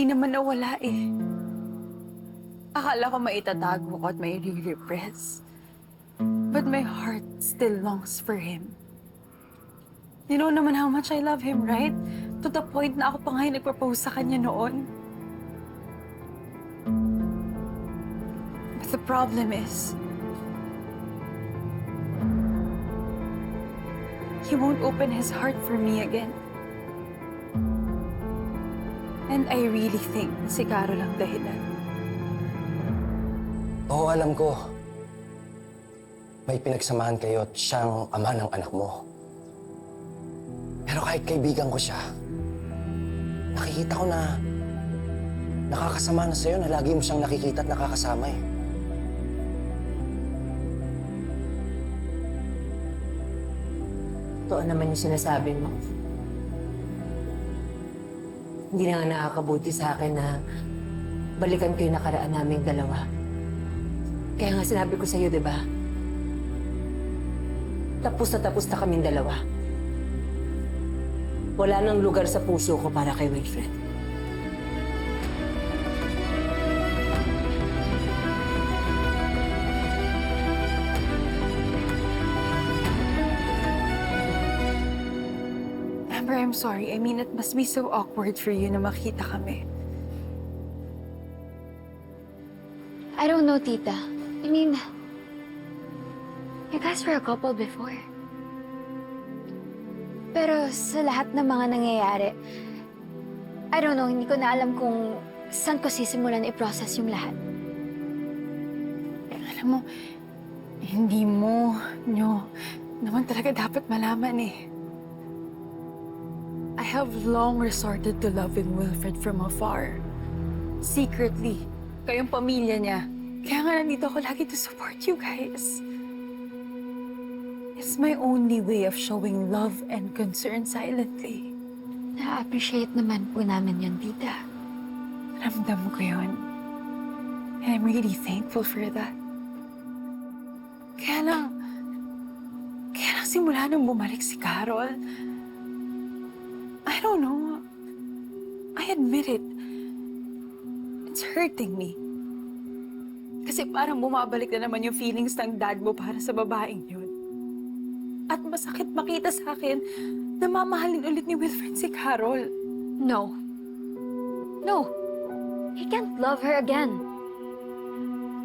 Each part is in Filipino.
naman nawala eh. Akala ko maitatago ko at may re-repress. But my heart still longs for him. You know naman how much I love him, right? To the point na ako pa nga yung nag-propose sa kanya noon. But the problem is, he won't open his heart for me again. And I really think si Carol ang dahilan. Oo, alam ko. May pinagsamahan kayo at siyang ama ng anak mo. Pero kahit kaibigan ko siya, nakikita ko na nakakasama na sa'yo na lagi mo siyang nakikita at nakakasama eh. Totoo naman yung sinasabi mo. Hindi na nga nakakabuti sa akin na balikan ko yung nakaraan naming dalawa. Kaya nga sinabi ko sa'yo, di ba? Tapos na kaming dalawa. Wala nang lugar sa puso ko para kay Wilfred. Amber, I'm sorry. I mean, it must be so awkward for you na makita kami. I don't know, Tita. I mean, you guys were a couple before. Pero sa lahat ng mga nangyayari, I don't know, hindi ko na alam kung saan ko sisimulan i-process yung lahat. Alam mo, hindi mo, nyo, naman talaga dapat malaman eh. I have long resorted to loving Wilfred from afar. Secretly. Kayong pamilya niya. Kaya nga nandito ako lagi to support you guys. It's my only way of showing love and concern silently. Na-appreciate naman po namin yun, Tita. Ramdam ko yun. And I'm really thankful for that. Kaya lang simula nung bumalik si Carol, I don't know. I admit it. It's hurting me. Kasi parang bumabalik na naman yung feelings ng dad mo para sa babaeng yun. At masakit makita sa akin na mamahalin ulit ni Wilfred si Carol. No. No. He can't love her again.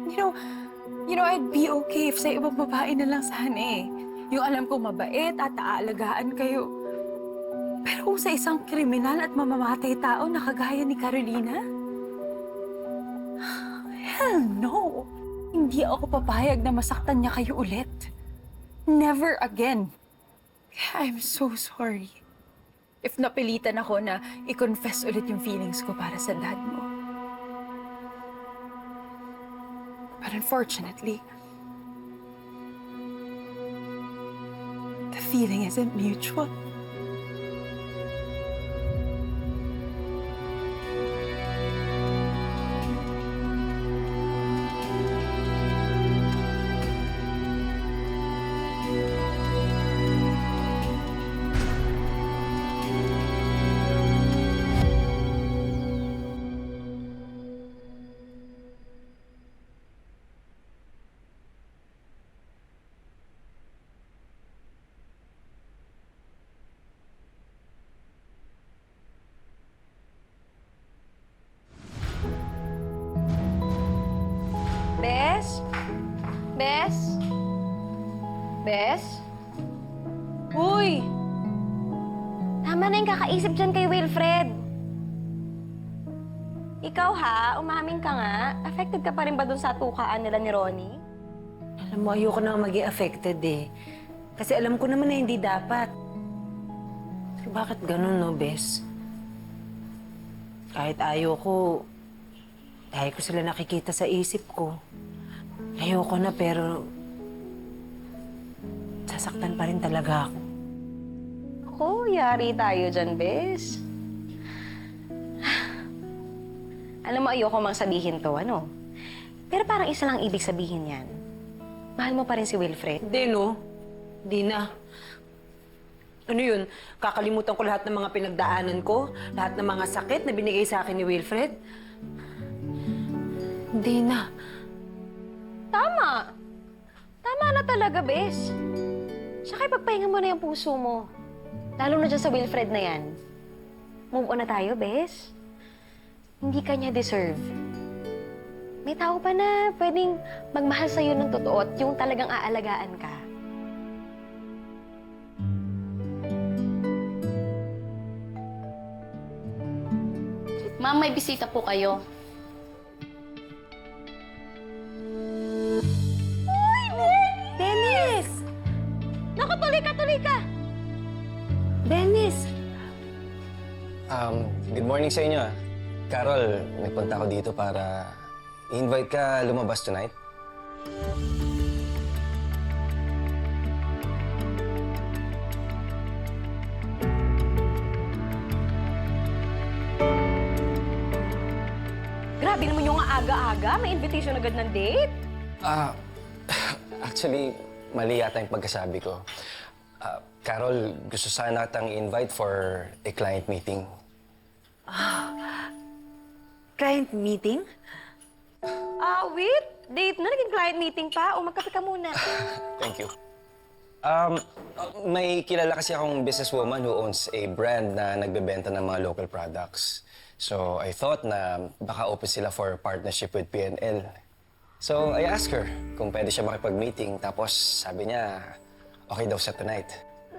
You know, I'd be okay if sa ibang babae na lang sana eh. Yung alam ko mabait at aalagaan kayo. Pero kung sa isang kriminal at mamamatay tao na kagaya ni Carolina? Hell no! Hindi ako papayag na masaktan niya kayo ulit. Never again. I'm so sorry. If napilitan ako na i-confess ulit yung feelings ko para sa dad mo. But unfortunately, the feeling isn't mutual. Bes? Bes? Bes? Uy! Tama na yung kakaisip dyan kay Wilfred. Ikaw ha, umamin ka nga. Affected ka pa rin ba dun sa tukaan nila ni Ronnie? Alam mo, ayoko na maging affected eh. Kasi alam ko naman na hindi dapat. Pero bakit ganun, no, Bes? Kahit ayoko, dahil ko sila nakikita sa isip ko. Ayoko na pero sasaktan pa rin talaga ako. Ako, yari tayo dyan, Bes. Alam mo, ayoko mang sabihin to, ano? Pero parang isa lang ibig sabihin yan. Mahal mo pa rin si Wilfred. Hindi, no? Hindi na. Ano yun? Kakalimutan ko lahat ng mga pinagdaanan ko? Lahat ng mga sakit na binigay sa akin ni Wilfred? Hindi na. Tama. Tama na talaga, Bes. Tsaka ipagpahinga mo na yung puso mo. Lalo na dyan sa Wilfred na yan. Move on na tayo, Bes. Hindi ka niya deserve. May tao pa na pwedeng magmahal sa'yo ng totoo at yung talagang aalagaan ka. Ma'am, may bisita po kayo. Dennis! Naku, tuloy ka, tuloy ka! Dennis! Good morning sa inyo. Carol, nagpunta ako dito para i-invite ka lumabas tonight. Grabe naman yung aga-aga. May invitation agad ng date. Actually, mali yata yung pagkasabi ko. Carol, gusto sana kitang invite for a client meeting. Client meeting? Wait. Date na, naging client meeting pa. O, magkape ka muna. Thank you. May kilala kasi akong businesswoman who owns a brand na nagbebenta ng mga local products. So, I thought na baka open sila for partnership with PNL. So, I asked her kung pwede siya makipag-meeting. Tapos, sabi niya, okay daw siya tonight.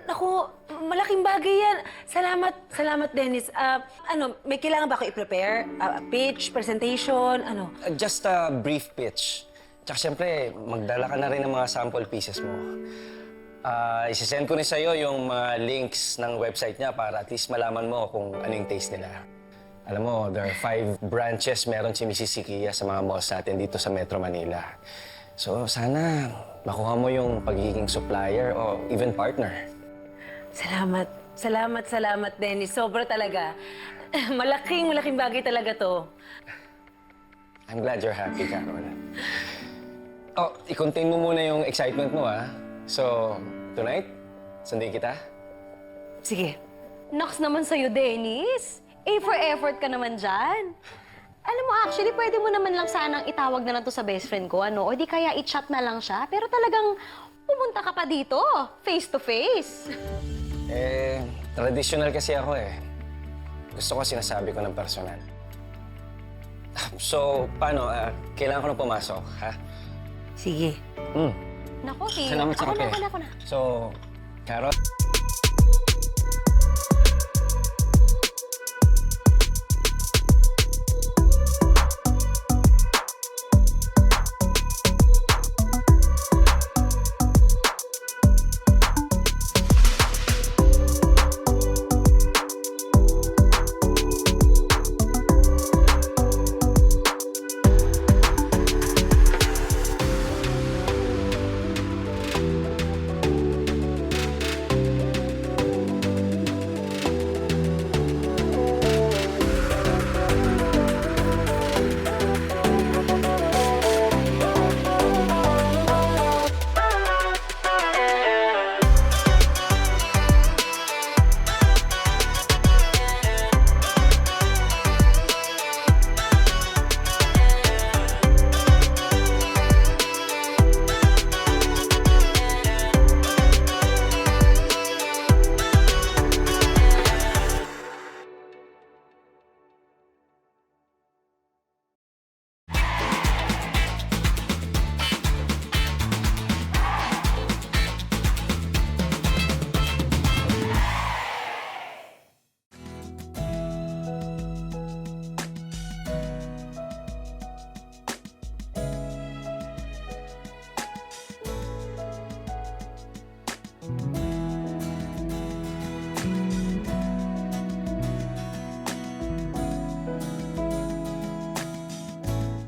Naku, malaking bagay yan. Salamat, Dennis. May kailangan ba ako i-prepare? Pitch, presentation, ano? Just a brief pitch. Tsaka siyempre, magdala ka na rin ng mga sample pieces mo. Isisend ko rin sa'yo yung mga links ng website niya para at least malaman mo kung ano yung taste nila. Alam mo, there are 5 branches meron si Mrs. Sikia sa mga malls natin dito sa Metro Manila. So, sana makuha mo yung pagiging supplier o even partner. Salamat, Dennis. Sobra talaga. Malaking bagay talaga to. I'm glad you're happy, Carol. Oh, i-contain mo muna yung excitement mo, ha? So, tonight, sundin kita? Sige. Nox naman sa'yo, Dennis. A for effort ka naman dyan. Alam mo, actually, pwede mo naman lang sanang itawag na lang to sa best friend ko, ano? O di kaya i-chat na lang siya. Pero talagang pumunta ka pa dito, face to face. Traditional kasi ako, eh. Gusto ko sinasabi ko ng personal. So, paano? Kailangan ko na pumasok, ha? Sige. Naku, Salamat sa kape. Ako na. So, Carol...